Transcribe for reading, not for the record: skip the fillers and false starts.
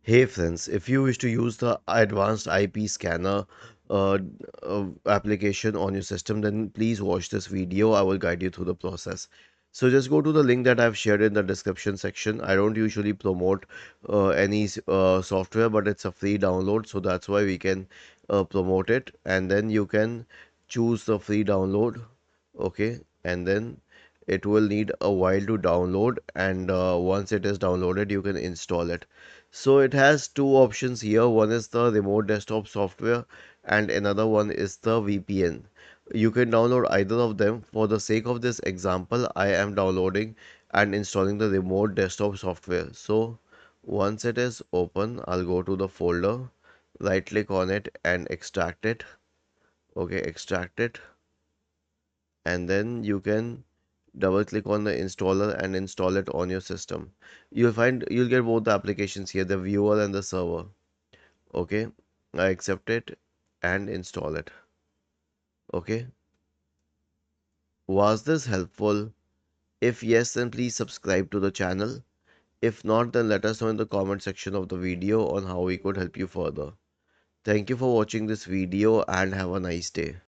Hey friends, if you wish to use the advanced IP scanner uh, application on your system, then please watch this video. I will guide you through the process. So just go to the link that I've shared in the description section. I don't usually promote any software, but it's a free download, so that's why we can promote it. And then you can choose the free download, okay? And then it will need a while to download, and once it is downloaded, you can install it. So it has two options here. One is the remote desktop software and another one is the VPN. You can download either of them. For the sake of this example, I am downloading and installing the remote desktop software. So once it is open, I'll go to the folder, right click on it and extract it. Okay, extract it, and then you can double click on the installer and install it on your system. You'll get both the applications here, the viewer and the server. Okay, I accept it and install it. Okay, was this helpful? If yes, then please subscribe to the channel. If not, then let us know in the comment section of the video on how we could help you further. Thank you for watching this video and have a nice day.